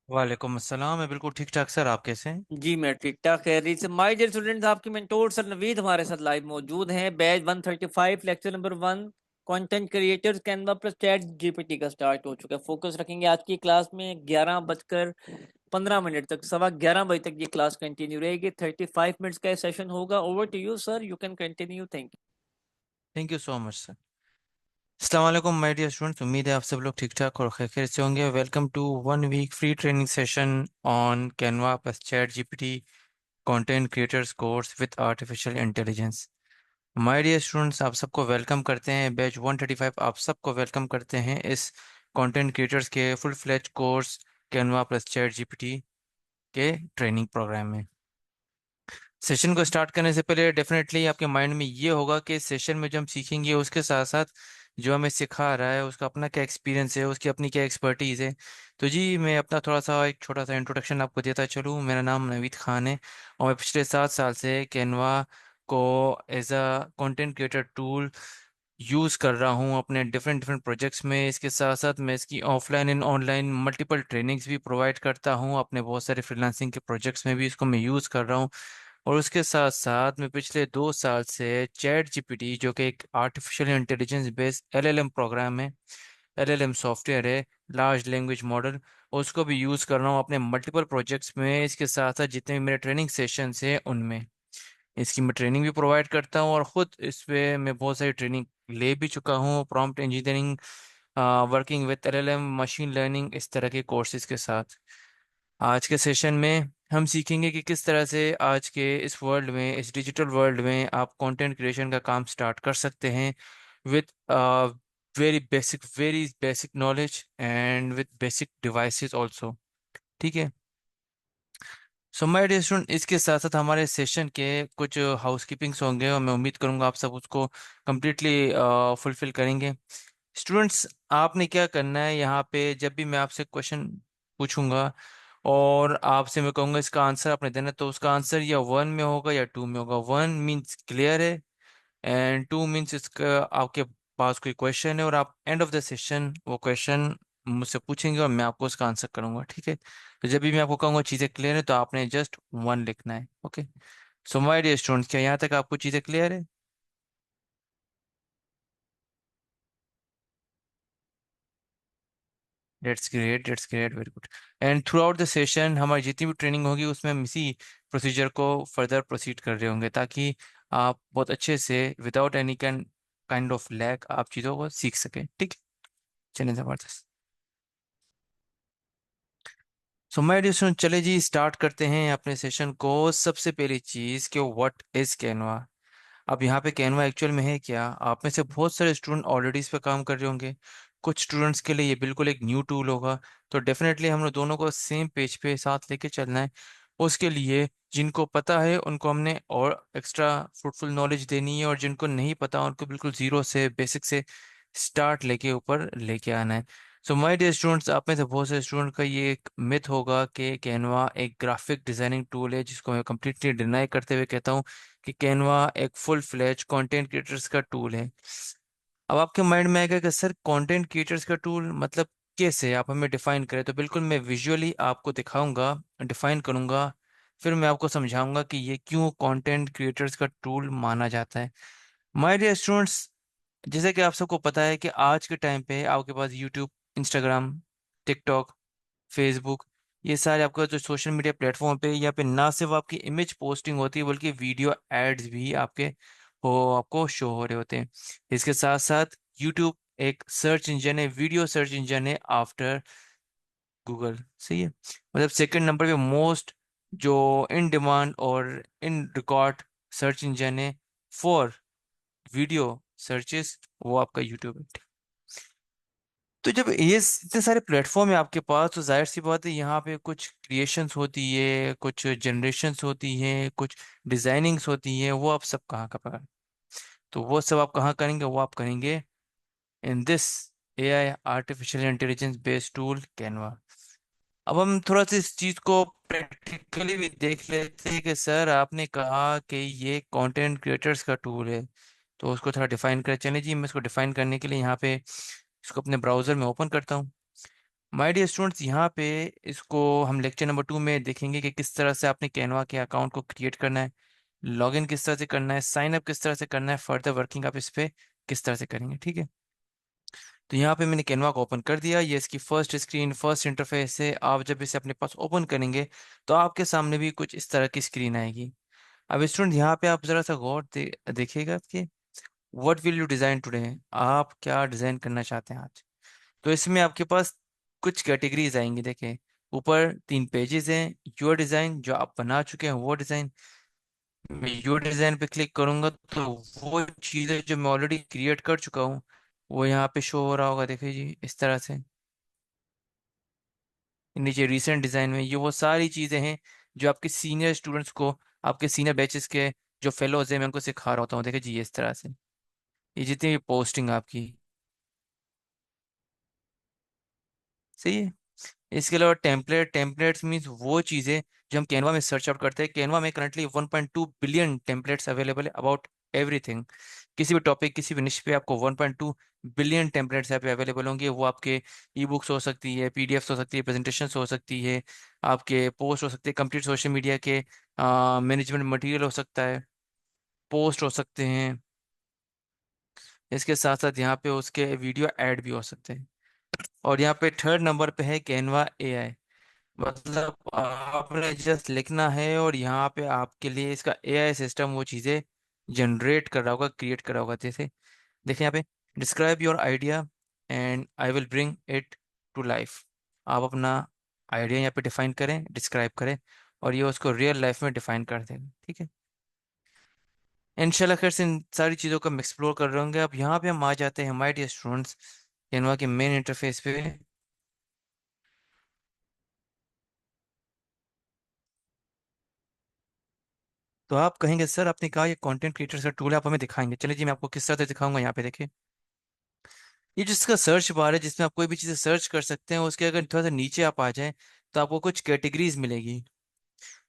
वालेकुम अस्सलाम। मैं बिल्कुल ठीक ठाक सर, आप कैसे हैं? जी मैं ठीक ठाक खैरियत से। माय डियर स्टूडेंट्स, आपके मेंटोर सर नवीद हमारे साथ लाइव मौजूद हैं। Batch 135 lecture number 1 content creators Canva plus Chat GPT का स्टार्ट हो चुका है। फोकस रखेंगे आज की क्लास में 11:15 तक, 11:15 बजे तक ये क्लास कंटिन्यू रहेगी। 35 मिनट्स का सेशन होगा। Over to you sir, you can continue. Thank you. Thank you so much sir. अस्सलाम वालेकुम माय डियर स्टूडेंट्स, उम्मीद है आप सब लोग ठीक ठाक और खैर से होंगे। Welcome to 1 week free training session on Canva plus Chat GPT content creators course with artificial intelligence. My dear students, आप सबको वेलकम करते हैं। बैच 135 आप सबको वेलकम करते हैं इस कंटेंट क्रिएटर्स के full fledge course Canva plus Chat GPT के ट्रेनिंग प्रोग्राम में। सेशन को स्टार्ट करने से पहले डेफिनेटली आपके माइंड में ये होगा कि सेशन में जो हम सीखेंगे उसके साथ साथ जो हमें सिखा रहा है उसका अपना क्या एक्सपीरियंस है, उसकी अपनी क्या एक्सपर्टीज़ है। तो जी मैं अपना थोड़ा सा एक छोटा सा इंट्रोडक्शन आपको देता चलूँ। मेरा नाम नवीद खान है और मैं पिछले 7 साल से कैनवा को as a content creator tool use कर रहा हूँ अपने डिफरेंट डिफरेंट प्रोजेक्ट्स में। इसके साथ साथ मैं इसकी offline and online multiple trainings भी प्रोवाइड करता हूँ। अपने बहुत सारे फ्रीलांसिंग के प्रोजेक्ट्स में भी इसको मैं यूज़ कर रहा हूँ। और उसके साथ साथ मैं पिछले 2 साल से चैट जीपीटी, जो कि एक artificial intelligence based LLM program है, एलएलएम सॉफ्टवेयर है, लार्ज लैंग्वेज मॉडल, उसको भी यूज़ कर रहा हूँ अपने मल्टीपल प्रोजेक्ट्स में। इसके साथ साथ जितने भी मेरे ट्रेनिंग सेशंस हैं उनमें इसकी मैं ट्रेनिंग भी प्रोवाइड करता हूँ। और ख़ुद इस पे मैं बहुत सारी ट्रेनिंग ले भी चुका हूँ, prompt engineering, working with LLM, machine learning, इस तरह के कोर्सेज के साथ। आज के सेशन में हम सीखेंगे कि किस तरह से आज के इस वर्ल्ड में, इस डिजिटल वर्ल्ड में आप कंटेंट क्रिएशन का काम स्टार्ट कर सकते हैं with very basic knowledge and with basic devices also. ठीक है। सो माय डियर स्टूडेंट, इसके साथ साथ हमारे सेशन के कुछ हाउस कीपिंग्स होंगे और मैं उम्मीद करूंगा आप सब उसको कम्प्लीटली फुलफिल करेंगे। स्टूडेंट्स, आपने क्या करना है यहाँ पे, जब भी मैं आपसे क्वेश्चन पूछूंगा और आपसे मैं कहूंगा इसका आंसर आपने देना, तो उसका आंसर या 1 में होगा या 2 में होगा। 1 मीन्स क्लियर है एंड 2 मीन्स इसका आपके पास कोई क्वेश्चन है और आप एंड ऑफ द सेशन वो क्वेश्चन मुझसे पूछेंगे और मैं आपको उसका आंसर करूंगा। ठीक है। तो जब भी मैं आपको कहूंगा चीज़ें क्लियर है तो आपने जस्ट 1 लिखना है। Okay. So my dear students, क्या यहाँ तक आपको चीज़ें क्लियर है? That's great, very good. And throughout the session हमारी जितनी भी ट्रेनिंग होगी उसमें हम इसी प्रोसीजर को फर्दर प्रोसीड कर रहे होंगे ताकि आप बहुत अच्छे से without any kind of lack आप चीज़ों को सीख सकें। ठीक है। चलिए, जबरदस्त। सो माय डियर स्टूडेंट, चले जी स्टार्ट करते हैं अपने सेशन को। सबसे पहली चीज़ कि व्हाट इज कैनवा। अब यहाँ पे कैनवा एक्चुअल में है क्या? आप में से बहुत सारे स्टूडेंट ऑलरेडी इस पे काम कर रहे होंगे, कुछ स्टूडेंट्स के लिए ये बिल्कुल एक न्यू टूल होगा। तो डेफिनेटली हम लोग दोनों को सेम पेज पे साथ लेके चलना है। उसके लिए जिनको पता है उनको हमने और एक्स्ट्रा फ्रूटफुल नॉलेज देनी है और जिनको नहीं पता उनको बिल्कुल जीरो से, बेसिक से स्टार्ट लेके ऊपर लेके आना है। सो माय डियर स्टूडेंट्स, आप में से बहुत सारे स्टूडेंट का ये एक मिथ होगा कि कैनवा एक ग्राफिक डिजाइनिंग टूल है, जिसको मैं कम्प्लीटली डिनाई करते हुए कहता हूँ कि कैनवा एक फुल फ्लेज कंटेंट क्रिएटर्स का टूल है। अब आपके माइंड में आएगा कि सर कंटेंट क्रिएटर्स का टूल मतलब कैसे, आप हमें डिफाइन करें। तो बिल्कुल मैं विजुअली आपको दिखाऊंगा, डिफाइन करूंगा, फिर मैं आपको समझाऊंगा कि ये क्यों कंटेंट क्रिएटर्स का टूल माना जाता है। माय डियर स्टूडेंट्स, जैसे कि आप सबको पता है कि आज के टाइम पे आपके पास यूट्यूब, इंस्टाग्राम, टिकटॉक, फेसबुक, ये सारे आपका जो सोशल मीडिया प्लेटफॉर्म पे, यहाँ पे ना सिर्फ आपकी इमेज पोस्टिंग होती है बल्कि वीडियो एड्स भी आपके हो आपको शो हो रहे होते हैं। इसके साथ साथ यूट्यूब एक सर्च इंजन है, वीडियो सर्च इंजन है आफ्टर गूगल। सही है। मतलब सेकंड नंबर पे मोस्ट जो इन डिमांड और इन रिकॉर्ड सर्च इंजन है फॉर वीडियो सर्चेस, वो आपका यूट्यूब है। तो जब ये इतने सारे प्लेटफॉर्म है आपके पास, तो जाहिर सी बात है यहाँ पे कुछ क्रिएशंस होती है, कुछ जनरेशंस होती है, कुछ डिजाइनिंग्स होती है, वो आप सब कहाँ करें? तो वो सब आप कहाँ करेंगे? वो आप करेंगे in this AI, artificial intelligence based tool Canva. अब हम थोड़ा सा इस चीज को प्रैक्टिकली भी देख लेते हैं कि सर आपने कहा कि ये कंटेंट क्रिएटर्स का टूल है, तो उसको थोड़ा डिफाइन कर। चलिए जी, मैं इसको डिफाइन करने के लिए यहाँ पे इसको अपने ब्राउजर में ओपन करता हूँ। माय डियर स्टूडेंट्स, यहाँ पे इसको हम लेक्चर नंबर 2 में देखेंगे कि किस तरह से आपने कैनवा के अकाउंट को क्रिएट करना है, लॉगिन किस तरह से करना है, साइन अप किस तरह से करना है, फर्दर वर्किंग आप इस पे किस तरह से करेंगे। ठीक है, तो यहाँ पे मैंने कैनवा को ओपन कर दिया। ये इसकी फर्स्ट स्क्रीन, फर्स्ट इंटरफेस है। आप जब इसे अपने पास ओपन करेंगे तो आपके सामने भी कुछ इस तरह की स्क्रीन आएगी। अब स्टूडेंट, यहाँ पे आप जरा सा गौर देखिएगा कि what will you design today, आप क्या डिजाइन करना चाहते हैं आज। तो इसमें आपके पास कुछ कैटेगरीज आएंगी। देखें, ऊपर 3 पेजेस हैं, योर डिजाइन, जो आप बना चुके हैं वो डिजाइन। मैं योर डिजाइन पे क्लिक करूंगा तो वो चीजें जो मैं ऑलरेडी क्रिएट कर चुका हूँ वो यहाँ पे शो हो रहा होगा। देखिए जी, इस तरह से नीचे रिसेंट डिजाइन में ये वो सारी चीजें हैं जो आपके सीनियर स्टूडेंट्स को, आपके सीनियर बैचेस के जो फेलोज हैं, मैं उनको सिखा रहा होता हूँ। देखिए जी, ये इस तरह से ये जितनी भी पोस्टिंग आपकी सही है। इसके अलावा टेम्पलेट्स मीन्स वो चीज़ें जो हम कैनवा में सर्च आउट करते हैं। कैनवा में करंटली 1.2 बिलियन टेम्पलेट्स अवेलेबल है अबाउट एवरीथिंग। किसी भी टॉपिक, किसी भी निश पे आपको 1.2 बिलियन टेम्पलेट्स यहाँ पे अवेलेबल होंगे। वो आपके ई बुक्स हो सकती है, पीडीएफ्स हो सकती है, प्रेजेंटेशंस हो सकती है, आपके पोस्ट हो सकते हैं, कंप्लीट सोशल मीडिया के मैनेजमेंट मटेरियल हो सकता है, पोस्ट हो सकते हैं। इसके साथ साथ यहाँ पे उसके वीडियो ऐड भी हो सकते हैं। और यहाँ पे थर्ड नंबर पे है कैनवा एआई। मतलब आपने जस्ट लिखना है और यहाँ पे आपके लिए इसका एआई सिस्टम वो चीज़ें जनरेट कर रहा होगा, क्रिएट कर रहा होगा। जैसे देखिए यहाँ पे, describe your idea and I will bring it to life. आप अपना आइडिया यहाँ पे डिफाइन करें, डिस्क्राइब करें, और ये उसको रियल लाइफ में डिफाइन कर देगा। ठीक है, इंशाल्लाह खैर से इन सारी चीज़ों को हम एक्सप्लोर कर रहे होंगे। अब यहाँ पे हम आ जाते हैं हमारे डियर स्टूडेंट्स कैनवा के मेन इंटरफेस पे। तो आप कहेंगे सर आपने कहा ये कंटेंट क्रिएटर्स का टूल है, आप हमें दिखाएंगे। चलिए जी, मैं आपको किस तरह से दिखाऊंगा। यहाँ पे देखिए, ये जिसका सर्च बार है जिसमें आप कोई भी चीज़ें सर्च कर सकते हैं, उसके अगर थोड़ा सा नीचे आप आ जाएं तो आपको कुछ कैटेगरीज मिलेगी।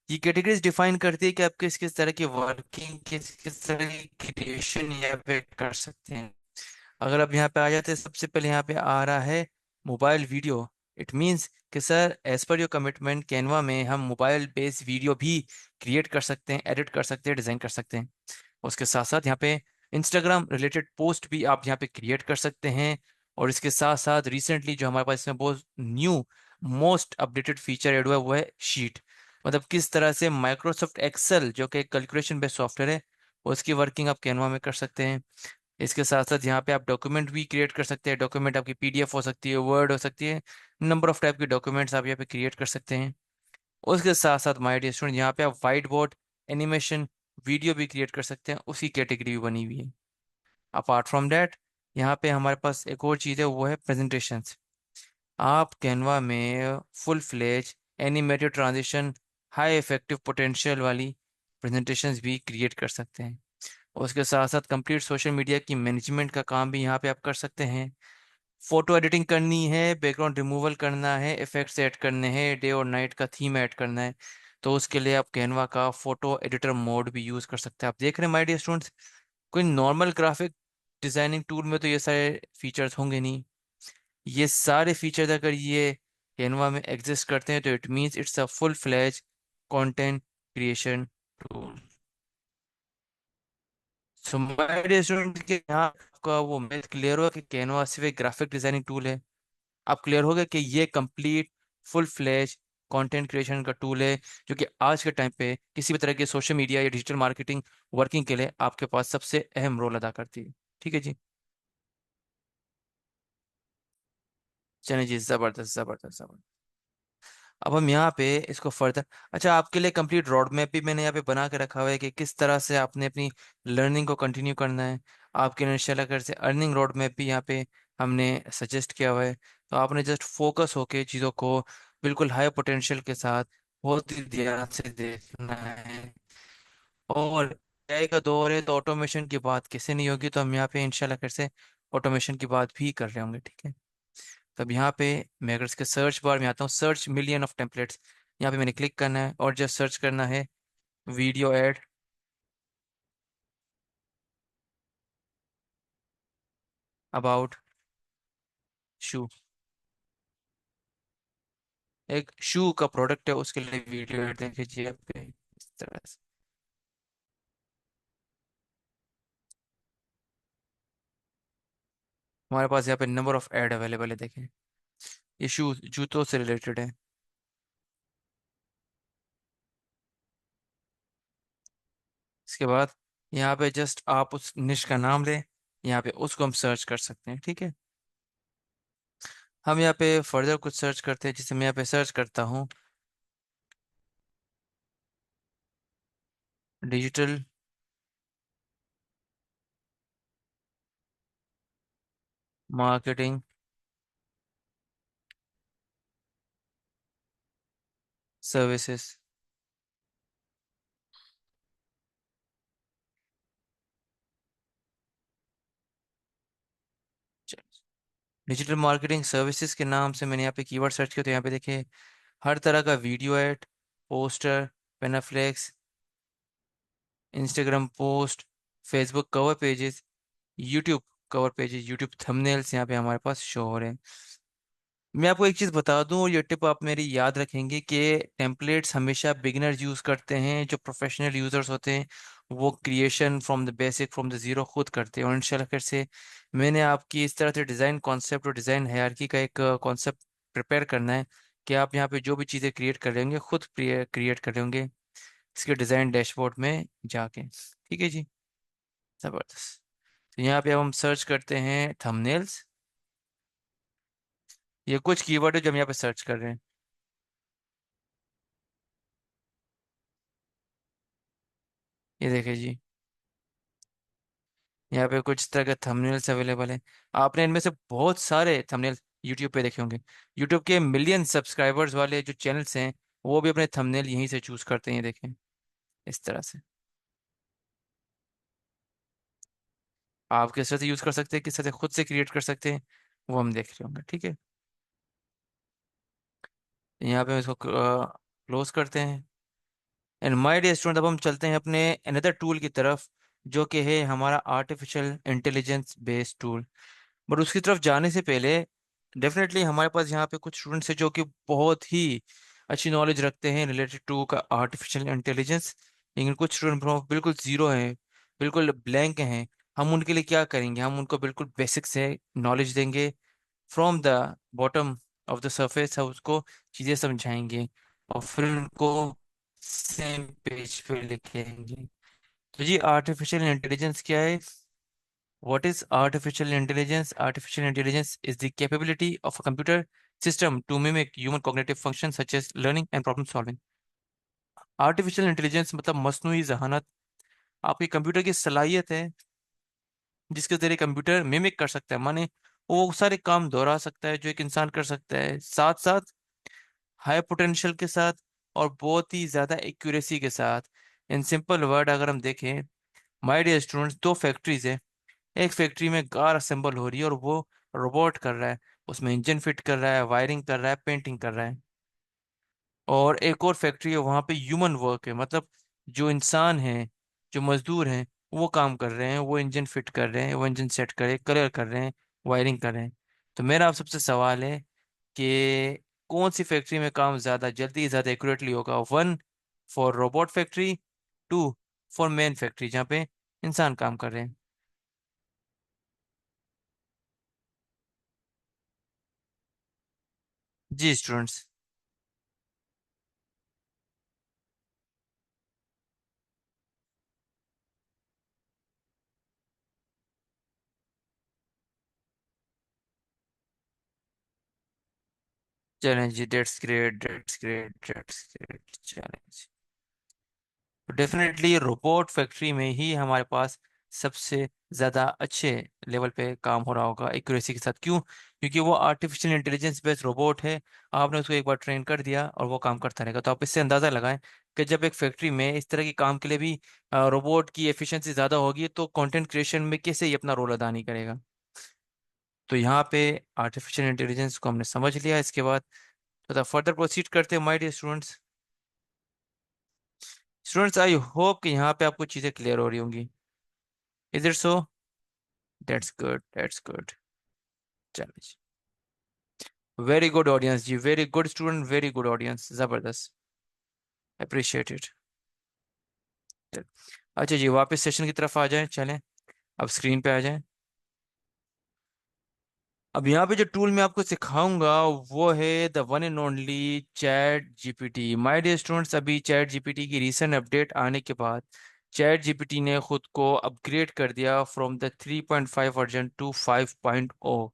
ये कैटेगरीज डिफाइन करती है कि आप किस किस तरह की वर्किंग, किस किस तरह की क्रिएशन यहाँ पे कर सकते हैं। अगर आप यहाँ पे आ जाते हैं, सबसे पहले यहाँ पे आ रहा है मोबाइल वीडियो। इट मीन्स कि sir as per your commitment Canva में हम मोबाइल बेस्ड वीडियो भी क्रिएट कर सकते हैं, एडिट कर सकते हैं, डिजाइन कर सकते हैं। उसके साथ साथ यहाँ पे इंस्टाग्राम रिलेटेड पोस्ट भी आप यहाँ पे क्रिएट कर सकते हैं। और इसके साथ साथ रिसेंटली जो हमारे पास इसमें बहुत new most updated feature add हुआ है वो है शीट। मतलब किस तरह से माइक्रोसॉफ्ट एक्सेल जो कि कैलकुलेशन बेस्ड सॉफ्टवेयर है उसकी वर्किंग आप कैनवा में कर सकते हैं। इसके साथ साथ यहाँ पे आप डॉक्यूमेंट भी क्रिएट कर सकते हैं। डॉक्यूमेंट आपकी पीडीएफ हो सकती है, वर्ड हो सकती है, नंबर ऑफ टाइप के डॉक्यूमेंट्स आप यहाँ पे क्रिएट कर सकते हैं। उसके साथ साथ माय डियर स्टूडेंट, यहाँ पे आप वाइट बोर्ड, एनिमेशन, वीडियो भी क्रिएट कर सकते हैं। उसी कैटेगरी भी बनी हुई है। अपार्ट फ्रॉम दैट, यहाँ पे हमारे पास एक और चीज़ है, वो है प्रेजेंटेशंस। आप कैनवा में full fledge animated transition, high effective potential वाली प्रेजेंटेशंस भी क्रिएट कर सकते हैं। उसके साथ साथ कंप्लीट सोशल मीडिया की मैनेजमेंट का काम भी यहाँ पे आप कर सकते हैं। फोटो एडिटिंग करनी है, बैकग्राउंड रिमूवल करना है, इफेक्ट्स ऐड करने हैं, डे और नाइट का थीम ऐड करना है, तो उसके लिए आप कैनवा का फोटो एडिटर मोड भी यूज कर सकते हैं। आप देख रहे हैं माय डियर स्टूडेंट्स, कोई नॉर्मल ग्राफिक डिजाइनिंग टूल में तो ये सारे फीचर्स होंगे नहीं। ये सारे फीचर्स अगर ये कैनवा में एग्जिस्ट करते हैं तो it means it's a full fledge content creation tool. So my dear student, के यहाँ आपका वो मैथ क्लियर हुआ कि कैनवा सिर्फ एक ग्राफिक डिजाइनिंग टूल है। आप क्लियर हो गए कि ये complete full flash content creation का टूल है जो कि आज के टाइम पे किसी भी तरह के सोशल मीडिया या डिजिटल मार्केटिंग वर्किंग के लिए आपके पास सबसे अहम रोल अदा करती है। ठीक है जी, चलिए जी, जबरदस्त जबरदस्त जबरदस्त। अब हम यहाँ पे इसको फर्दर, अच्छा आपके लिए कंप्लीट रोड मैप भी मैंने यहाँ पे बना के रखा हुआ है कि किस तरह से आपने अपनी लर्निंग को कंटिन्यू करना है। आपके लिए इंशाल्लाह कर से अर्निंग रोड मैप भी यहाँ पे हमने सजेस्ट किया हुआ है। तो आपने जस्ट फोकस होके चीज़ों को बिल्कुल हाई पोटेंशियल के साथ बहुत ही ध्यान से देखना है। और एआई का दौर है तो ऑटोमेशन की बात कैसे नहीं होगी, तो हम यहाँ पे इंशाल्लाह कर से ऑटोमेशन की बात भी कर रहे होंगे। ठीक है, तब यहाँ पे मैं अगर इसके सर्च बार में आता हूँ, सर्च मिलियन ऑफ टेम्पलेट्स, यहाँ पे मैंने क्लिक करना है और जस्ट सर्च करना है वीडियो एड अबाउट शू। एक शू का प्रोडक्ट है, उसके लिए वीडियो एड देख लीजिए आप पे इस तरह से। हमारे पास यहाँ पे नंबर ऑफ ऐड अवेलेबल है, देखें। ये शू जूतों से रिलेटेड है। इसके बाद यहाँ पे जस्ट आप उस निश का नाम लें, यहाँ पे उसको हम सर्च कर सकते हैं, ठीक है। हम यहाँ पे फर्दर कुछ सर्च करते हैं, जिसे मैं यहाँ पे सर्च करता हूँ, digital marketing services. Digital marketing services के नाम से मैंने यहाँ पे कीवर्ड सर्च किया, तो यहाँ पे देखिए हर तरह का video ad, poster, panaflex, Instagram post, Facebook cover pages, YouTube cover pages, YouTube thumbnails यहाँ पे हमारे पास शो हो रहे हैं। मैं आपको एक चीज़ बता दूं, और ये टिप आप मेरी याद रखेंगे, कि टेम्पलेट्स हमेशा बिगिनर्स यूज़ करते हैं। जो प्रोफेशनल यूज़र्स होते हैं वो creation from the basic, from the zero खुद करते हैं। और इंशाल्लाह फिर से मैंने आपकी इस तरह से डिज़ाइन कॉन्सेप्ट और डिज़ाइन हायरार्की का एक कॉन्सेप्ट प्रिपेयर करना है, कि आप यहाँ पे जो भी चीज़ें क्रिएट कर रहे होंगे खुद क्रिएट कर रहे होंगे इसके डिज़ाइन डैशबोर्ड में जाके। ठीक है जी, ज़बरदस्त। तो यहाँ पे अब हम सर्च करते हैं थंबनेल्स। ये कुछ कीवर्ड है जो हम यहाँ पे सर्च कर रहे हैं। ये देखिए जी, यहाँ पे कुछ तरह के थंबनेल्स अवेलेबल हैं। आपने इनमें से बहुत सारे थंबनेल यूट्यूब पे देखे होंगे। यूट्यूब के मिलियन सब्सक्राइबर्स वाले जो चैनल्स हैं वो भी अपने थंबनेल यहीं से चूज करते हैं, ये देखें इस तरह से। आप किस तरह से यूज कर सकते हैं, किस तरह से खुद से क्रिएट कर सकते हैं, वो हम देख रहे होंगे, ठीक है। यहाँ पे हम इसको क्लोज करते हैं। एंड माय डियर स्टूडेंट, अब हम चलते हैं अपने अनदर टूल की तरफ, जो कि है हमारा artificial intelligence based tool. But उसकी तरफ जाने से पहले डेफिनेटली हमारे पास यहाँ पे कुछ स्टूडेंट्स हैं जो कि बहुत ही अच्छी नॉलेज रखते हैं रिलेटेड टू का आर्टिफिशियल इंटेलिजेंस, लेकिन कुछ स्टूडेंट बिल्कुल जीरो हैं, बिल्कुल ब्लैंक हैं। हम उनके लिए क्या करेंगे, हम उनको बिल्कुल बेसिक से नॉलेज देंगे, from the bottom of the surface हम उसको चीज़ें समझाएंगे, और फिर उनको सेम पेज पे लिखेंगे। तो जी, आर्टिफिशियल इंटेलिजेंस क्या है? What is artificial intelligence? Artificial intelligence is the capability of a computer system to mimic human cognitive functions such as learning and problem solving. Artificial intelligence मतलब मसनूई जहानत, आपके कंप्यूटर की सलाहियत है जिसके जरिए कंप्यूटर मिमिक कर सकता है, माने वो सारे काम दोहरा सकता है जो एक इंसान कर सकता है, साथ साथ हाई पोटेंशियल के साथ और बहुत ही ज्यादा एक्यूरेसी के साथ। इन सिंपल वर्ड अगर हम देखें, माय डियर स्टूडेंट्स, दो फैक्ट्रीज है। एक फैक्ट्री में कार असेंबल हो रही है और वो रोबोट कर रहा है, उसमें इंजन फिट कर रहा है, वायरिंग कर रहा है, पेंटिंग कर रहा है। और एक और फैक्ट्री है, वहां पे ह्यूमन वर्क है, मतलब जो इंसान है, जो मजदूर हैं, वो काम कर रहे हैं, वो इंजन फिट कर रहे हैं, वो इंजन सेट कर रहे हैं, कलर कर रहे हैं, वायरिंग कर रहे हैं। तो मेरा आप सबसे सवाल है कि कौन सी फैक्ट्री में काम ज्यादा जल्दी, ज्यादा एक्यूरेटली होगा? One for robot factory, two for man factory जहाँ पे इंसान काम कर रहे हैं। जी स्टूडेंट्स। चलें जी, that's great, that's great, that's great, चलें। तो डेफिनेटली रोबोट फैक्ट्री में ही हमारे पास सबसे ज़्यादा अच्छे लेवल पे काम हो रहा होगा एक्यूरेसी के साथ। क्यों? क्योंकि वो आर्टिफिशियल इंटेलिजेंस बेस्ड रोबोट है। आपने उसको एक बार ट्रेन कर दिया और वो काम करता रहेगा। तो आप इससे अंदाज़ा लगाएं कि जब एक फैक्ट्री में इस तरह के काम के लिए भी रोबोट की एफिशिएंसी ज़्यादा होगी, तो कंटेंट क्रिएशन में कैसे ये अपना रोल अदा नहीं करेगा। तो यहाँ पे आर्टिफिशियल इंटेलिजेंस को हमने समझ लिया। इसके बाद तो फर्दर प्रोसीड करते हैं my dear students. Students, I hope कि यहाँ पे आपको चीज़ें क्लियर हो रही होंगी। Is it so? That's good, that's good. चलिए। वेरी गुड ऑडियंस जी, very good student, very good audience, जबरदस्त। अप्रिशिएटेड। अच्छा जी, वापस सेशन की तरफ आ जाएं, चलें। अब स्क्रीन पे आ जाएं। अब यहाँ पे जो टूल मैं आपको सिखाऊंगा वो है the one and only Chat GPT. My dear students, अभी चैट जीपीटी की रीसेंट अपडेट आने के बाद चैट जीपीटी ने खुद को अपग्रेड कर दिया from the 3.5 version to 5.0।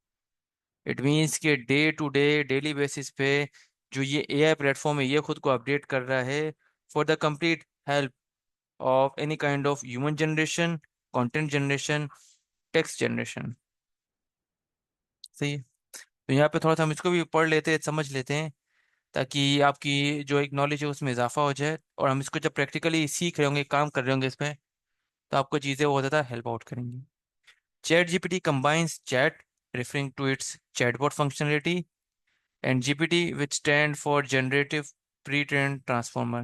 It means कि day to day, daily basis पे जो ये एआई प्लेटफॉर्म है ये खुद को अपडेट कर रहा है for the complete help of any kind of human generation, content generation, text generation. सही है। तो यहाँ पे थोड़ा सा हम इसको भी पढ़ लेते हैं, समझ लेते हैं, ताकि आपकी जो एक नॉलेज है उसमें इजाफा हो जाए, और हम इसको जब प्रैक्टिकली सीख रहे होंगे, काम कर रहे होंगे इसमें, तो आपको चीज़ें बहुत ज़्यादा हेल्प आउट करेंगी। Chat GPT combines chat, referring to its chatbot functionality, and GPT, which stand for Generative Pre-trained Transformer।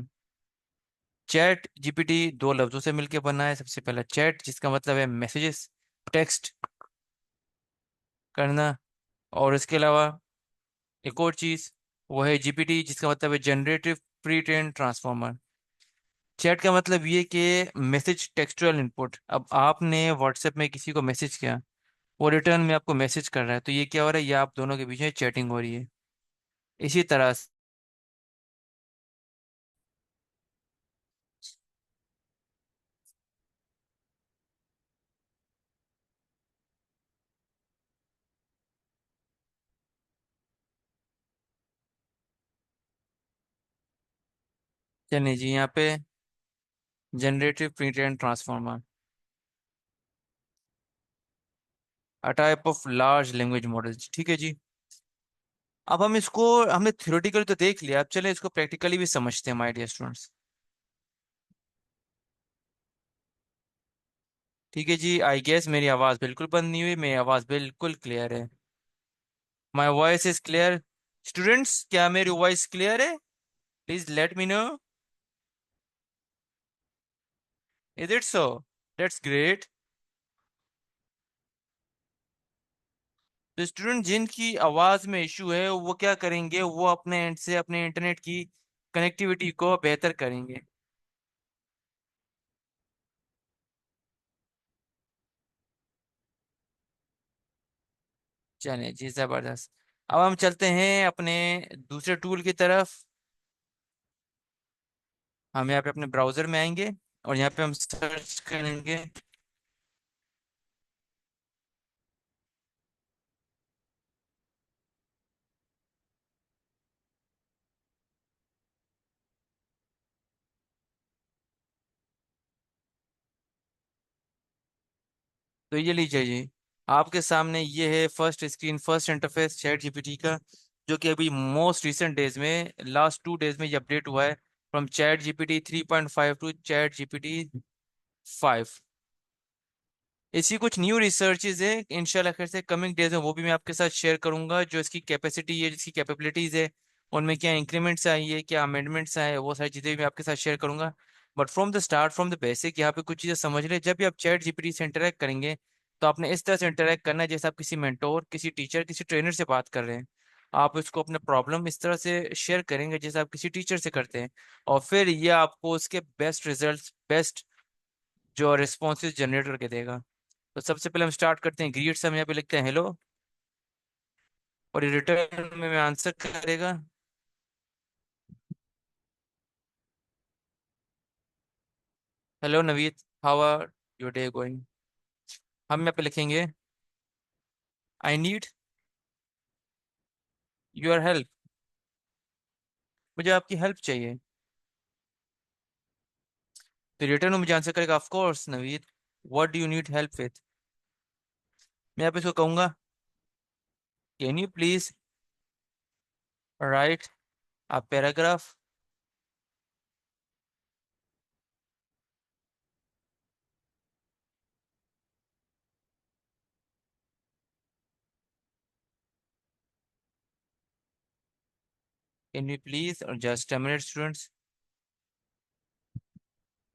Chat GPT दो लफ्जों से मिलकर बना है। सबसे पहला चैट, जिसका मतलब है मैसेजेस, टेक्स्ट करना, और इसके अलावा एक और चीज, वो है जीपीटी, जिसका मतलब है generative pre train transformer. Chat का मतलब ये कि मैसेज टेक्सचुअल इनपुट। अब आपने व्हाट्सएप में किसी को मैसेज किया, वो रिटर्न में आपको मैसेज कर रहा है, तो ये क्या हो रहा है, ये आप दोनों के बीच में चैटिंग हो रही है। इसी तरह चलिए जी, यहाँ पे generative pre train transformer, a type of large language models, ठीक है जी। अब हम इसको, हमने थ्योरेटिकली तो देख लिया, अब चले इसको प्रैक्टिकली भी समझते हैं माय डियर स्टूडेंट्स। ठीक है जी, आई गेस मेरी आवाज़ बिल्कुल बंद नहीं हुई, मेरी आवाज़ बिल्कुल क्लियर है। My voice is clear. Students, क्या मेरी वॉइस क्लियर है? Please let me know. Is it so? That's great. तो स्टूडेंट जिनकी आवाज़ में इशू है वो क्या करेंगे, वो अपने एंड से अपने इंटरनेट की कनेक्टिविटी को बेहतर करेंगे। चलिए जी, जबरदस्त। अब हम चलते हैं अपने दूसरे टूल की तरफ। हम यहाँ पे अपने ब्राउजर में आएंगे और यहाँ पे हम सर्च करेंगे। तो ये लीजिए जी, आपके सामने ये है first screen, first interface chat GPT का, जो कि अभी मोस्ट रिसेंट डेज में, लास्ट 2 डेज में ये अपडेट हुआ है from chat GPT 3.5 to chat GPT 5। इसी कुछ न्यू रिसर्चेज है, इंशाल्लाह खैर से कमिंग डेज में वो भी मैं आपके साथ शेयर करूंगा, जो इसकी कैपेसिटी है, जिसकी कैपेबिलिटीज है, उनमें क्या इंक्रीमेंट्स आई है, क्या अमेंडमेंट्स आए हैं, वो सारी चीज़ें भी मैं आपके साथ शेयर करूंगा। But from the start, from the basic, यहाँ पे कुछ चीज़ें समझ ले। जब भी आप चैट जीपीटी से इंटरेक्ट करेंगे, तो आपने इस तरह से इंटरेक्ट करना है जैसे आप किसी मेंटोर, किसी टीचर, किसी ट्रेनर से बात कर रहे हैं। आप उसको अपने प्रॉब्लम इस तरह से शेयर करेंगे जैसे आप किसी टीचर से करते हैं, और फिर ये आपको उसके बेस्ट रिजल्ट्स, बेस्ट जो रिस्पॉन्सेज जनरेट करके देगा। तो सबसे पहले हम स्टार्ट करते हैं ग्रीट से, हम यहाँ पे लिखते हैं हेलो, और ये रिटर्न में आंसर करेगा। Hello Naveed, how are your day going. हम यहाँ पे लिखेंगे आई नीड योर हेल्प, मुझे आपकी हेल्प चाहिए। तो रिटर्न में मुझे आंसर करेगा of course Naveed, what do you need help with. मैं यहाँ पे इसको कहूंगा can you please write a paragraph, can you please, और just a minute students,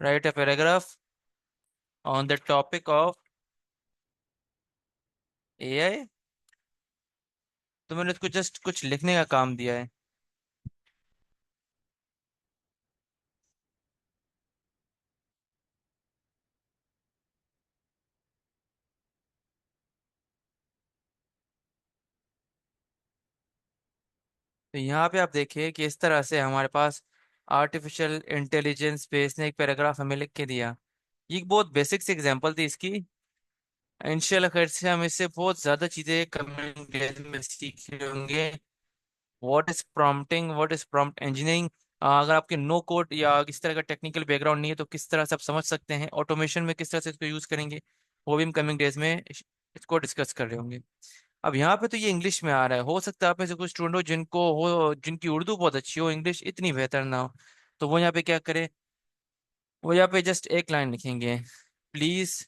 write a paragraph on the topic of AI. तो मैंने उसको जस्ट कुछ लिखने का काम दिया है। तो यहाँ पे आप देखिए कि इस तरह से हमारे पास आर्टिफिशियल इंटेलिजेंस बेस ने एक पैराग्राफ हमें लिख के दिया। ये एक बहुत बेसिक सी एग्जांपल थी इसकी। इंशाल्लाह खैर से हम इससे बहुत ज़्यादा चीज़ें कमिंग डेज में सीख रहे होंगे। What is prompting, what is prompt engineering. अगर आपके नो कोड या इस तरह का टेक्निकल बैकग्राउंड नहीं है तो किस तरह से आप समझ सकते हैं, ऑटोमेशन में किस तरह से इसको यूज़ करेंगे, वो भी हम कमिंग डेज में इसको डिस्कस कर रहे होंगे। अब यहाँ पे तो ये इंग्लिश में आ रहा है, हो सकता है आप में से कुछ स्टूडेंट हो जिनको हो जिनकी उर्दू बहुत अच्छी हो, इंग्लिश इतनी बेहतर ना हो। तो वो यहाँ पे क्या करे, वो यहाँ पे जस्ट एक लाइन लिखेंगे, please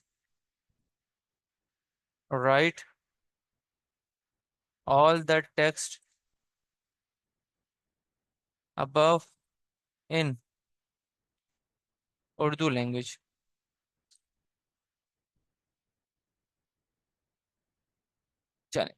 right all the text above in Urdu language. चले।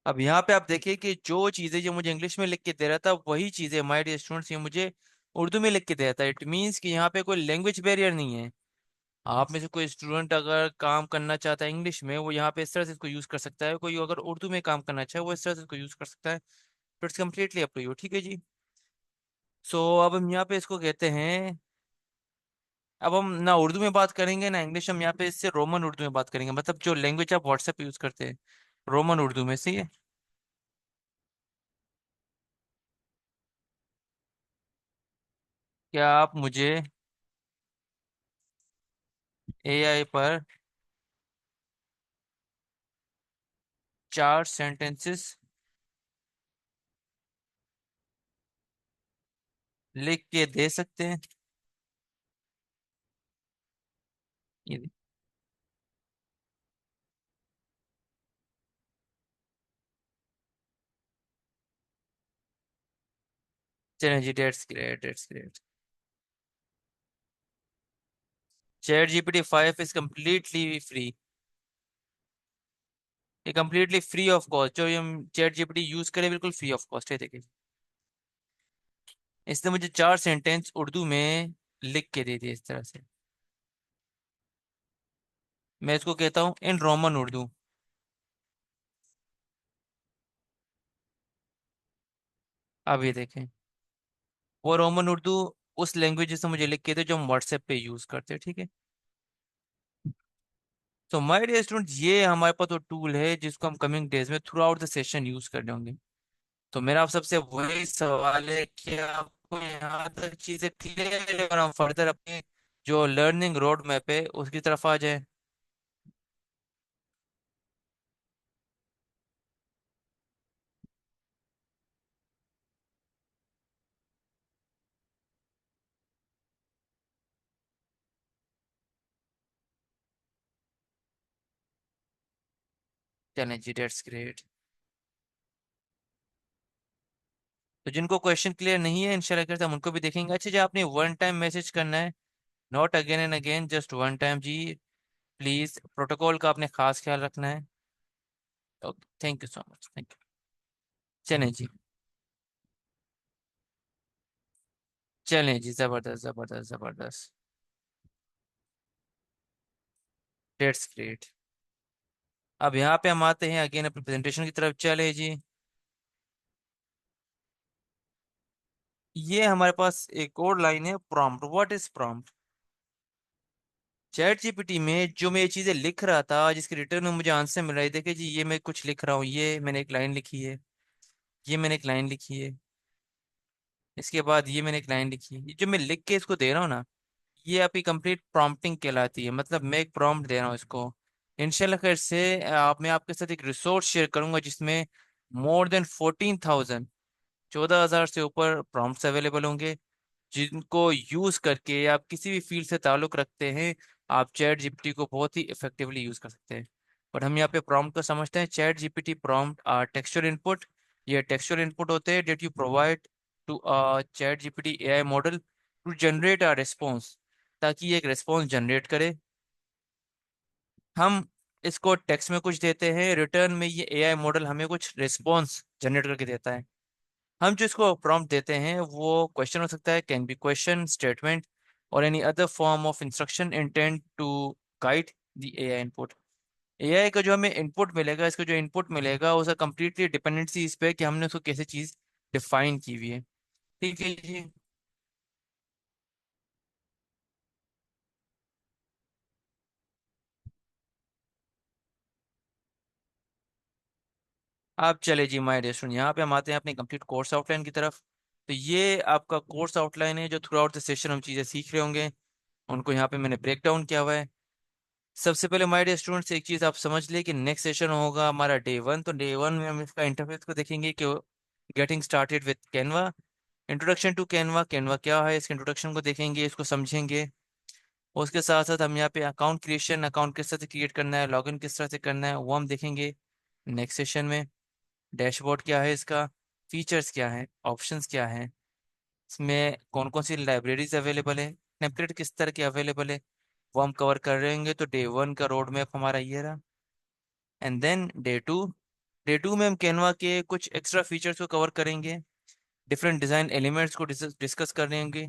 अब यहाँ पे आप देखिए कि जो चीजें जो मुझे इंग्लिश में लिख के दे रहा था वही चीजें माय डियर स्टूडेंट्स ये मुझे उर्दू में लिख के दे रहा था। इट मीन्स कि यहाँ पे कोई लैंग्वेज बैरियर नहीं है। आप में से कोई स्टूडेंट अगर काम करना चाहता है इंग्लिश में, वो यहाँ पे इस तरह से इसको यूज कर सकता है। कोई अगर उर्दू में काम करना चाहे वो इस तरह से इसको यूज कर सकता है। तो it's completely up to you, ठीक है जी। सो अब हम यहाँ पे इसको कहते हैं, अब हम ना उर्दू में बात करेंगे ना इंग्लिश, हम यहाँ पे इससे रोमन उर्दू में बात करेंगे, मतलब जो लैंग्वेज आप व्हाट्सएप पे यूज करते हैं, रोमन उर्दू में, सही है। क्या आप मुझे एआई पर 4 सेंटेंसेस लिख के दे सकते हैं? ये चलें जी, that's great, that's great. ChatGPT 5 is completely free. ये कम्प्लीटली फ्री ऑफ कॉस्ट, जो ये हम ChatGPT यूज करें बिल्कुल फ्री ऑफ कॉस्ट है। देखिए, इसने मुझे 4 सेंटेंस उर्दू में लिख के दे दिए इस तरह से। मैं इसको कहता हूँ इन रोमन उर्दू। अब ये देखें, वो रोमन उर्दू उस लैंग्वेज से मुझे लिख के दे जो हम व्हाट्सएप पे यूज करते हैं, ठीक है। तो माय डियर स्टूडेंट, ये हमारे पास तो टूल है जिसको हम कमिंग डेज में through out the session use करने होंगे। तो मेरा आप सबसे वही सवाल है कि आपको यहाँ तक चीजें क्लियर है और हम फर्दर अपने जो लर्निंग रोड मैप है उसकी तरफ आ जाए। चलें जी, डेट्स ग्रेट। तो जिनको क्वेश्चन क्लियर नहीं है इंशाल्लाह करते हम उनको भी देखेंगे। अच्छा जी, आपने वन टाइम मैसेज करना है, not again and again, just one time जी। प्लीज प्रोटोकॉल का आपने खास ख्याल रखना है। Okay, thank you so much, thank you. चलें जी। चलें जी, जबरदस्त जबरदस्त जबरदस्त। That's great. अब यहाँ पे हम आते हैं अगेन अपनी प्रेजेंटेशन की तरफ, चले जी। ये हमारे पास एक और लाइन है, prompt. What is prompt? Chat GPT में जो मैं ये चीजें लिख रहा था जिसके रिटर्न में मुझे आंसर मिल रहा है, देखिए जी, ये मैं कुछ लिख रहा हूँ, ये मैंने एक लाइन लिखी है, ये मैंने एक लाइन लिखी है, इसके बाद ये मैंने एक लाइन लिखी है। ये जो मैं लिख के इसको दे रहा हूँ ना, ये आपकी कंप्लीट प्रॉम्प्टिंग कहलाती है। मतलब मैं एक प्रॉम्प्ट दे रहा हूँ इसको। इंशाल्लाह खैर से आप मैं आपके साथ एक रिसोर्स शेयर करूंगा जिसमें मोर देन 14,000, 14,000 से ऊपर प्रॉम्प्ट्स अवेलेबल होंगे। जिनको यूज करके आप किसी भी फील्ड से ताल्लुक रखते हैं, आप चैट जीपीटी को बहुत ही इफेक्टिवली यूज कर सकते हैं। और हम यहाँ पे प्रॉम्प्ट को समझते हैं। Chat GPT prompt are textual input. ये टेक्सचर इनपुट होते हैं that you provide to chat GPT AI model to generate a response, ताकि ये एक रिस्पॉन्स जनरेट करे। हम इसको टेक्स्ट में कुछ देते हैं, रिटर्न में ये एआई मॉडल हमें कुछ रिस्पॉन्स जनरेट करके देता है। हम जो इसको प्रॉम्प्ट देते हैं वो क्वेश्चन हो सकता है, can be question, statement or any other form of instruction intended to guide the AI input. AI का जो हमें इनपुट मिलेगा, इसका जो इनपुट मिलेगा उसका कंप्लीटली डिपेंडेंसी इस पे है कि हमने उसको कैसे चीज डिफाइन की हुई है। ठीक है जी। आप चले जी माय डियर स्टूडेंट, यहाँ पे हम आते हैं अपने कंप्लीट कोर्स आउटलाइन की तरफ। तो ये आपका कोर्स आउटलाइन है, जो थ्रू आउट द सेशन हम चीज़ें सीख रहे होंगे उनको यहाँ पे मैंने ब्रेक डाउन किया हुआ है। सबसे पहले माय डियर स्टूडेंट्स एक चीज़ आप समझ ले कि नेक्स्ट सेशन होगा हमारा डे 1। तो डे 1 में हम इसका इंटरफेस को देखेंगे कि getting started with Canva, introduction to Canva, Canva क्या है इसके इंट्रोडक्शन को देखेंगे, इसको समझेंगे। उसके साथ साथ हम यहाँ पे अकाउंट क्रिएशन, अकाउंट किस तरह से क्रिएट करना है, लॉगिन किस तरह से करना है, वो हम देखेंगे नेक्स्ट सेशन में। डैशबोर्ड क्या है इसका, फीचर्स क्या है, ऑप्शंस क्या है, इसमें कौन कौन सी लाइब्रेरीज अवेलेबल है, टेम्पलेट किस तरह के अवेलेबल है, वो हम कवर कर रहे होंगे। तो डे 1 का रोड मैप हमारा ये रहा। एंड देन डे 2 में हम कैनवा के कुछ एक्स्ट्रा फीचर्स को कवर करेंगे, डिफरेंट डिज़ाइन एलिमेंट्स को डिस्कस कर रहे होंगे,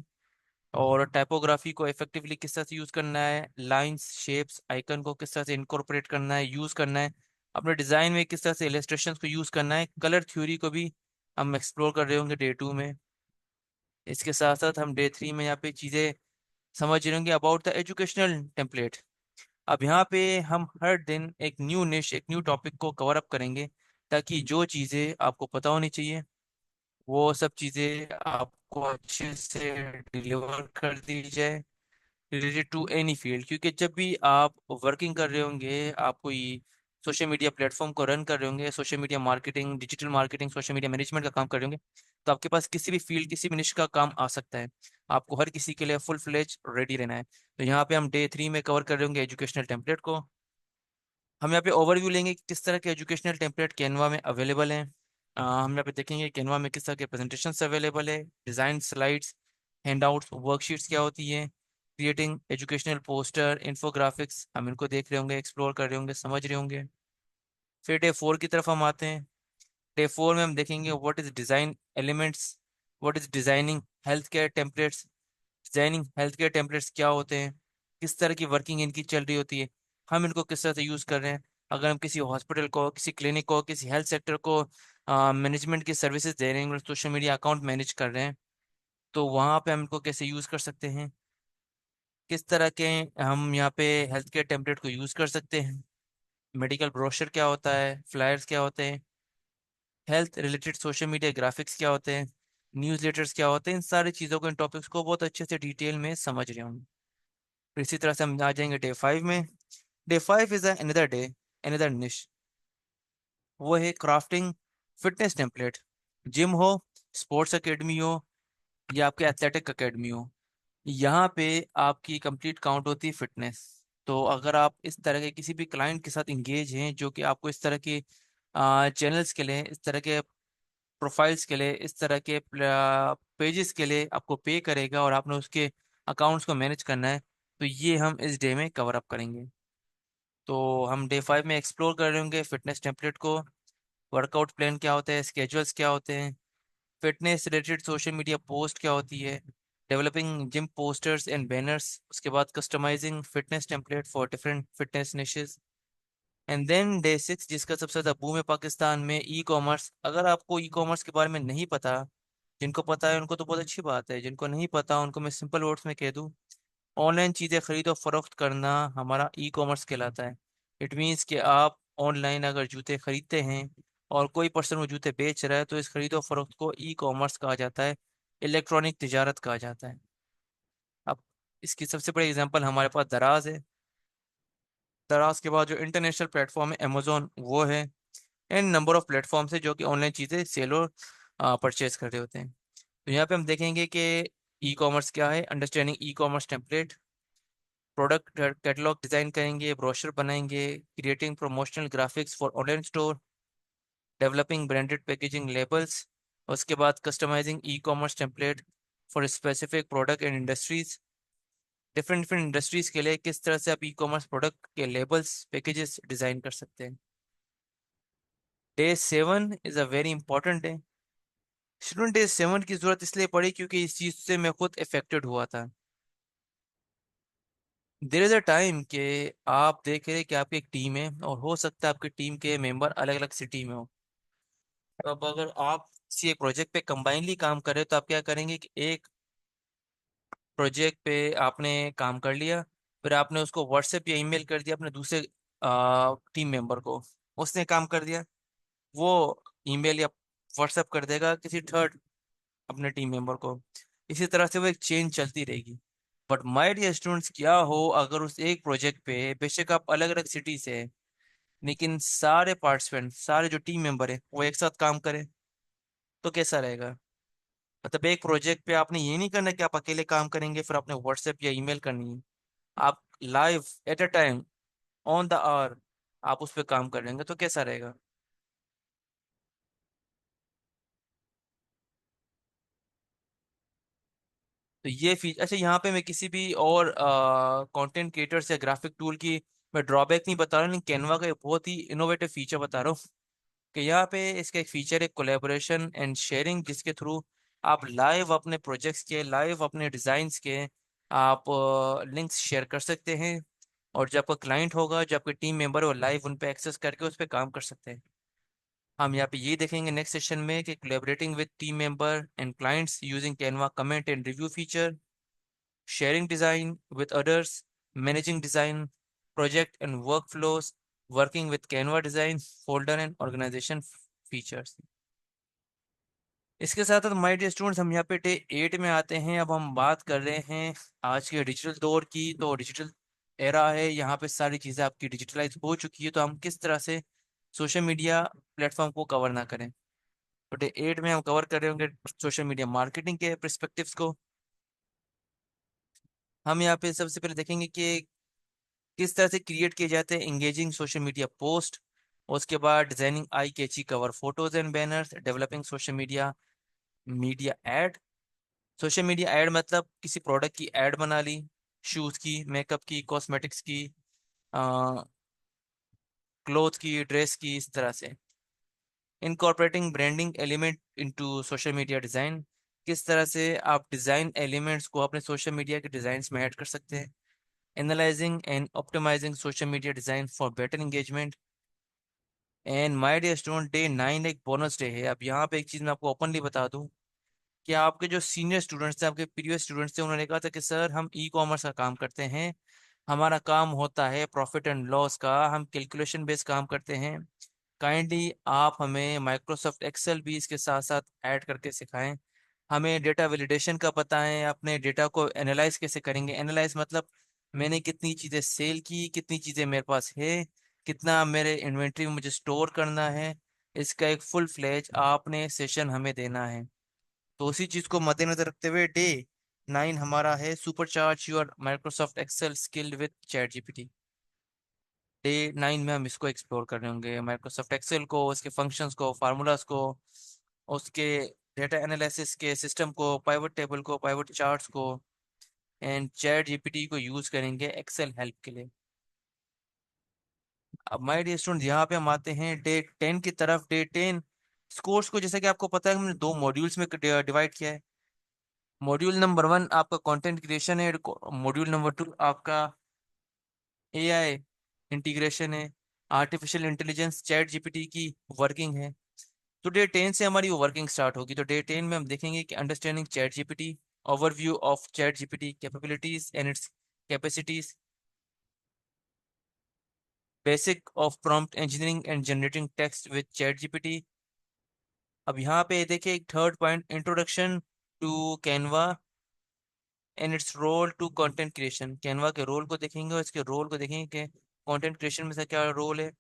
और टाइपोग्राफी को इफेक्टिवली किस तरह से यूज़ करना है, लाइंस, शेप्स, आइकन को किस तरह से इनकॉर्पोरेट करना है, यूज़ करना है, अपने डिज़ाइन में किस तरह से इलस्ट्रेशंस को यूज़ करना है, कलर थ्योरी को भी हम एक्सप्लोर कर रहे होंगे डे 2 में। इसके साथ साथ हम डे 3 में यहाँ पे चीज़ें समझ रहे होंगे अबाउट द एजुकेशनल टेम्पलेट। अब यहाँ पे हम हर दिन एक न्यू निश, एक न्यू टॉपिक को कवर अप करेंगे, ताकि जो चीज़ें आपको पता होनी चाहिए वो सब चीज़ें आपको अच्छे से डिलीवर कर दी जाए, रिलेटेड टू एनी फील्ड। क्योंकि जब भी आप वर्किंग कर रहे होंगे, आप कोई सोशल मीडिया प्लेटफॉर्म को रन कर रहे होंगे, social media marketing, digital marketing, social media management का काम कर रहे होंगे, तो आपके पास किसी भी फील्ड, किसी भी निश का काम आ सकता है। आपको हर किसी के लिए फुल फ्लेज रेडी रहना है। तो यहाँ पे हम डे 3 में कवर कर रहे होंगे एजुकेशनल टेम्पलेट को। हम यहाँ पे ओवरव्यू लेंगे कि किस तरह के एजुकेशनल टेम्पलेट कैनवा में अवेलेबल हैं। हम यहाँ पे देखेंगे कैनवा में किस तरह के प्रेजेंटेशंस अवेलेबल है, डिज़ाइन, स्लाइड्स, हैंडआउट्स, वर्कशीट्स क्या होती हैं, क्रिएटिंग एजुकेशनल पोस्टर, इन्फोग्राफिक्स, हम इनको देख रहे होंगे, एक्सप्लोर कर रहे होंगे, समझ रहे होंगे। फिर डे 4 की तरफ हम आते हैं। डे 4 में हम देखेंगे what is design elements, what is designing health care templates, designing health care templates क्या होते हैं, किस तरह की वर्किंग इनकी चल रही होती है, हम इनको किस तरह से यूज़ कर रहे हैं। अगर हम किसी हॉस्पिटल को, किसी क्लिनिक को, किसी हेल्थ सेक्टर को मैनेजमेंट की सर्विसेज दे रहे हैं, सोशल मीडिया अकाउंट मैनेज कर रहे हैं, तो वहाँ पे हम इनको कैसे यूज़ कर सकते हैं, किस तरह के हम यहाँ पे हेल्थ केयर टेम्पलेट को यूज़ कर सकते हैं, मेडिकल ब्रोशर क्या होता है, फ्लायर्स क्या होते हैं, health related social media graphics क्या होते हैं, न्यूज़लेटर्स क्या होते हैं, इन सारी चीज़ों को, इन टॉपिक्स को बहुत अच्छे से डिटेल में समझ रहे होंगे। फिर इसी तरह से हम आ जाएंगे डे 5 में। Day 5 is another day, another निश, वो है क्राफ्टिंग फिटनेस टेम्पलेट। जिम हो, स्पोर्ट्स एकेडमी हो, या आपके एथलेटिक एकेडमी हो, यहाँ पे आपकी कंप्लीट काउंट होती है फिटनेस। तो अगर आप इस तरह के किसी भी क्लाइंट के साथ इंगेज हैं जो कि आपको इस तरह के चैनल्स के लिए, इस तरह के प्रोफाइल्स के लिए, इस तरह के पेजेस के लिए आपको पे करेगा और आपने उसके अकाउंट्स को मैनेज करना है, तो ये हम इस डे में कवर अप करेंगे। तो हम डे 5 में एक्सप्लोर कर रहे होंगे फिटनेस टेम्पलेट को, वर्कआउट प्लान क्या होता है, स्केजुअल्स क्या होते हैं, fitness related social media post क्या होती है, developing gym posters and banners, उसके बाद customising fitness template for different fitness niches. And then day 6 जिसका सबसे ज़्यादा बूम है पाकिस्तान में, ई कॉमर्स। अगर आपको ई कॉमर्स के बारे में नहीं पता, जिनको पता है उनको तो बहुत अच्छी बात है, जिनको नहीं पता उनको मैं सिंपल वर्ड्स में कह दूँ, ऑनलाइन चीज़ें खरीदो फरोख्त करना हमारा ई कॉमर्स कहलाता है। इट मीन्स कि आप ऑनलाइन अगर जूते खरीदते हैं और कोई पर्सन वो जूते बेच रहा है, तो इस खरीदो फरोख्त को ई कॉमर्स कहा जाता है, इलेक्ट्रॉनिक तिजारत कहा जाता है। अब इसकी सबसे बड़ी एग्जांपल हमारे पास दराज है। दराज के बाद जो इंटरनेशनल प्लेटफॉर्म है अमेजोन, वो है। एंड नंबर ऑफ प्लेटफॉर्म्स है जो कि ऑनलाइन चीज़ें सेल और परचेज कर रहे होते हैं। तो यहाँ पे हम देखेंगे कि ई कॉमर्स क्या है, understanding e commerce template, product catalogue design करेंगे, ब्रोशर बनाएंगे, creating promotional graphics for online store, developing branded packaging labels, उसके बाद customising e commerce template for specific product and industries, different different industries के लिए किस तरह से आप ई कॉमर्स प्रोडक्ट के लेबल्स पैकेजेस डिजाइन कर सकते हैं। Day 7 is a very important day. Student day 7 की जरूरत इसलिए पड़ी क्योंकि इस चीज से मैं खुद अफेक्टेड हुआ था। देर इज अ टाइम कि आप देख रहे हैं कि आपकी एक टीम है और हो सकता है आपकी टीम के मेंबर अलग अलग सिटी में हो। तो अब अगर आप किसी एक प्रोजेक्ट पे कंबाइनली काम कर रहे हो तो आप क्या करेंगे कि एक प्रोजेक्ट पे आपने काम कर लिया, फिर आपने उसको व्हाट्सएप या ईमेल कर दिया अपने दूसरे टीम मेंबर को, उसने काम कर दिया, वो ईमेल या व्हाट्सएप कर देगा किसी थर्ड अपने टीम मेंबर को। इसी तरह से वो एक चेन चलती रहेगी। बट माय डियर स्टूडेंट्स, क्या हो अगर उस एक प्रोजेक्ट पे बेशक आप अलग अलग सिटी से हैं, लेकिन सारे पार्टिसिपेंट, सारे जो टीम मेंबर है वो एक साथ काम करें, तो कैसा रहेगा? मतलब एक प्रोजेक्ट पे आपने ये नहीं करना कि आप अकेले काम करेंगे फिर आपने व्हाट्सएप या ईमेल करनी है। आप live at a time on the hour आप उस पर काम कर लेंगे तो कैसा रहेगा? तो ये फीचर, अच्छा यहाँ पे मैं किसी भी और कंटेंट क्रिएटर्स या ग्राफिक टूल की मैं ड्रॉबैक नहीं बता रहा, लेकिन कैनवा का एक बहुत ही इनोवेटिव फीचर बता रहा हूँ कि यहाँ पे इसका एक फीचर है कोलेबोरेशन एंड शेयरिंग, जिसके थ्रू आप लाइव अपने प्रोजेक्ट्स के, लाइव अपने डिजाइन्स के आप लिंक्स शेयर कर सकते हैं। और जो आपका क्लाइंट होगा, जो आपके टीम मेंबर है, वो लाइव उन पे एक्सेस करके उस पर काम कर सकते हैं। हम यहाँ पे ये देखेंगे नेक्स्ट सेशन में कि collaborating with team member and clients using Canva comment and review feature, sharing design with others, managing design, project and workflows, working with Canva design, folder and organization features। इसके साथ साथ my dear students, हम यहाँ पे day 8 में आते हैं। अब हम बात कर रहे हैं आज के डिजिटल दौर की। तो डिजिटल एरा है, यहाँ पे सारी चीज़ें आपकी डिजिटलाइज हो चुकी है, तो हम किस तरह से सोशल मीडिया प्लेटफॉर्म को कवर ना करें। तो डे 8 में हम कवर कर रहे होंगे सोशल मीडिया मार्केटिंग के परस्पेक्टिव्स को। हम यहाँ पे सबसे पहले देखेंगे कि किस तरह से क्रिएट किए जाते हैं एंगेजिंग सोशल मीडिया पोस्ट। उसके बाद designing eye catchy cover photos and banners, developing social media media ad. Social media ad मतलब किसी प्रोडक्ट की एड बना ली, शूज की, मेकअप की, कॉस्मेटिक्स की, क्लोथ की, ड्रेस की, इस तरह से। Incorporating branding element into social media design, किस तरह से आप डिजाइन एलिमेंट्स को अपने सोशल मीडिया के डिजाइन में ऐड कर सकते हैं। Analysing and optimising social media design for better engagement. And my dear student, day 9 एक बोनस डे है। अब यहाँ पे एक चीज मैं आपको ओपनली बता दूं कि आपके जो सीनियर स्टूडेंट्स थे, आपके प्रीवियस स्टूडेंट्स थे, उन्होंने कहा था कि सर हम ई कॉमर्स का काम करते हैं, हमारा काम होता है प्रॉफिट एंड लॉस का, हम कैलकुलेशन बेस्ड काम करते हैं, काइंडली आप हमें माइक्रोसॉफ्ट एक्सेल भी इसके साथ साथ ऐड करके सिखाएं, हमें डेटा वैलिडेशन का पता है, अपने डेटा को एनालाइज कैसे करेंगे। एनालाइज मतलब मैंने कितनी चीज़ें सेल की, कितनी चीज़ें मेरे पास है, कितना मेरे इन्वेंट्री में मुझे स्टोर करना है, इसका एक फुल फ्लेज आपने सेशन हमें देना है। तो उसी चीज़ को मद्देनजर रखते हुए डे 9 हमारा है supercharge your Microsoft Excel skilled with chat GPT. Day 9 में हम इसको एक्सप्लोर कर रहे होंगे, माइक्रोसॉफ्ट एक्सेल को, उसके फंक्शंस को, फार्मूलाज को, उसके डेटा एनालिसिस के सिस्टम को, पाइवट टेबल को, पाइवट चार्ट्स को, एंड चैट जीपीटी को यूज करेंगे एक्सेल हेल्प के लिए। अब माय डियर स्टूडेंट, यहाँ पे हम आते हैं डे 10 की तरफ। डे 10 कोर्स को, जैसे कि आपको पता है, हमने 2 मॉड्यूल्स में डिवाइड किया है। मॉड्यूल नंबर 1 आपका कंटेंट क्रिएशन है, मॉड्यूल नंबर 2 आपका एआई इंटीग्रेशन है, आर्टिफिशियल इंटेलिजेंस चैट जीपीटी की वर्किंग है। तो डे 10 से हमारी वो वर्किंग स्टार्ट होगी। तो डे 10 में हम देखेंगे कि understanding chat GPT, overview of chat GPT capabilities and its capacities, basic of prompt engineering and generating text with chat GPT. अब यहाँ पे देखिए एक third point, introduction to Canva and its role to content creation. Canva के role को देखेंगे और इसके रोल को देखेंगे कि कंटेंट क्रिएशन में से क्या रोल है।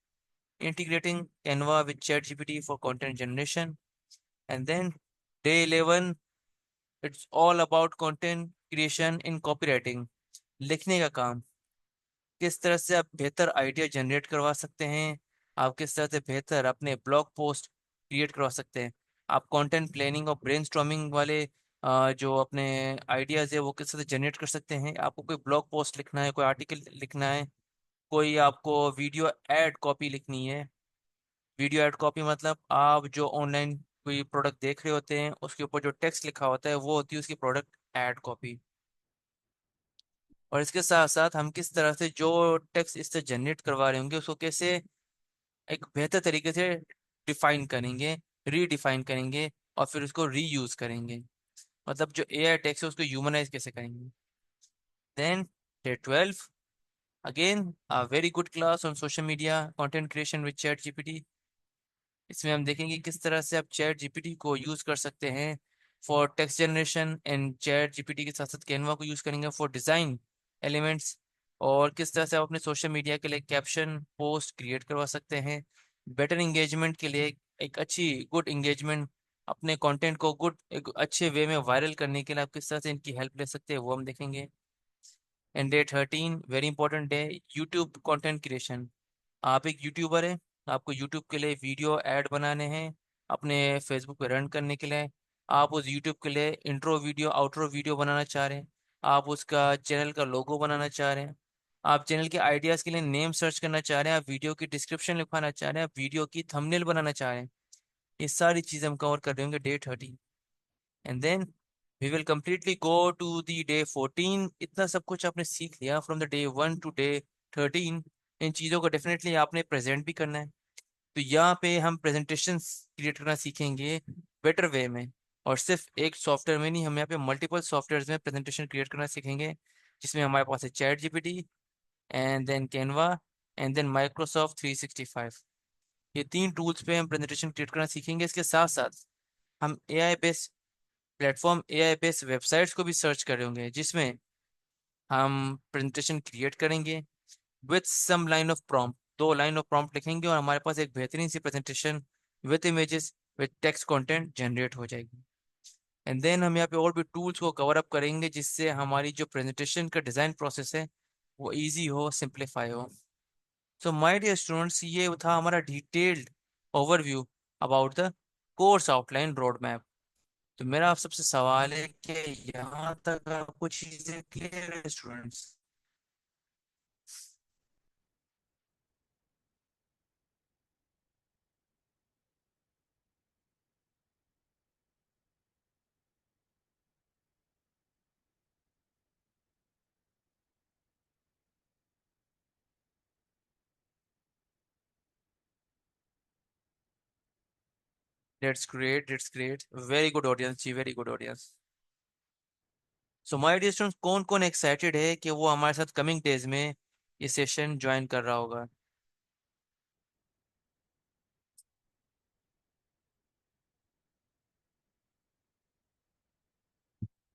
Integrating Canva with chat GPT for content generation. And then day 11 it's all about content creation in copywriting, लिखने का काम। किस तरह से आप बेहतर आइडिया जनरेट करवा सकते हैं, आप किस तरह से बेहतर अपने ब्लॉग पोस्ट क्रिएट करवा सकते हैं, आप कंटेंट प्लानिंग और ब्रेनस्टॉर्मिंग वाले जो अपने आइडियाज है वो किस तरह से जनरेट कर सकते हैं। आपको कोई ब्लॉग पोस्ट लिखना है, कोई आर्टिकल लिखना है, कोई आपको वीडियो एड कॉपी लिखनी है। वीडियो एड कॉपी मतलब आप जो ऑनलाइन कोई प्रोडक्ट देख रहे होते हैं उसके ऊपर जो टेक्स्ट लिखा होता है वो होती है उसकी प्रोडक्ट एड कॉपी। और इसके साथ साथ हम किस तरह से जो टेक्स्ट इससे जनरेट करवा रहे होंगे उसको कैसे एक बेहतर तरीके से डिफाइन करेंगे, रीडिफाइन करेंगे, और फिर उसको रीयूज करेंगे। मतलब जो एआई टेक्स्ट है उसको ह्यूमनाइज कैसे करेंगे। Then day 12, again a very good class on social media content creation with chat GPT. इसमें हम देखेंगे किस तरह से आप चैट जीपीटी को यूज कर सकते हैं for text generation, and chat GPT के साथ साथ कैनवा को यूज करेंगे फॉर डिजाइन एलिमेंट्स। और किस तरह से आप अपने सोशल मीडिया के लिए कैप्शन पोस्ट क्रिएट करवा सकते हैं बेटर इंगेजमेंट के लिए, एक अच्छी गुड इंगेजमेंट, अपने कंटेंट को गुड एक अच्छे वे में वायरल करने के लिए आप किस तरह से इनकी हेल्प ले सकते हैं वो हम देखेंगे। And day 13 very important day, YouTube content creation. आप एक यूट्यूबर हैं, आपको यूट्यूब के लिए वीडियो ऐड बनाने हैं अपने फेसबुक पे रन करने के लिए। आप उस यूट्यूब के लिए इंट्रो वीडियो आउट्रो वीडियो बनाना चाह रहे हैं, आप उसका चैनल का लोगो बनाना चाह रहे हैं, आप चैनल के आइडियाज़ के लिए नेम सर्च करना चाह रहे हैं, आप वीडियो की डिस्क्रिप्शन लिखवाना चाह रहे हैं, आप वीडियो की थंबनेल बनाना चाह रहे हैं। ये सारी चीज़ें हम कवर कर रहे होंगे day 30। And then we will completely go to the day 14। इतना सब कुछ आपने सीख लिया from the day 1 to day 13। इन चीज़ों को डेफिनेटली आपने प्रेजेंट भी करना है। तो यहाँ पे हम प्रेजेंटेशन क्रिएट करना सीखेंगे बेटर वे में। और सिर्फ एक सॉफ्टवेयर में नहीं, हम यहाँ पे मल्टीपल सॉफ्टवेयर में प्रेजेंटेशन क्रिएट करना सीखेंगे, जिसमें हमारे पास है chat GPT, and then Canva, and then Microsoft 365। ये तीन टूल्स पे हम प्रेजेंटेशन क्रिएट करना सीखेंगे। इसके साथ साथ हम AI based platform, AI based websites को भी सर्च कर रहे होंगे, जिसमें हम प्रेजेंटेशन क्रिएट करेंगे with some line of prompt. 2 line of prompt लिखेंगे और हमारे पास एक बेहतरीन सी presentation with images with text content generate हो जाएगी। एंड देन हम यहाँ पे और भी टूल्स को कवर अप करेंगे जिससे हमारी जो प्रेजेंटेशन का डिज़ाइन प्रोसेस है वो इजी हो, सिंप्लीफाई हो। सो माय डियर स्टूडेंट्स, ये था हमारा detailed overview about the course outline road map. तो मेरा आप सबसे सवाल है कि यहाँ तक आपको चीज़ें क्लियर है students? That's great, that's great, very good audience जी, very good audience. So my dear students, कौन कौन एक्साइटेड है कि वो हमारे साथ कमिंग डेज में ये सेशन ज्वाइन कर रहा होगा?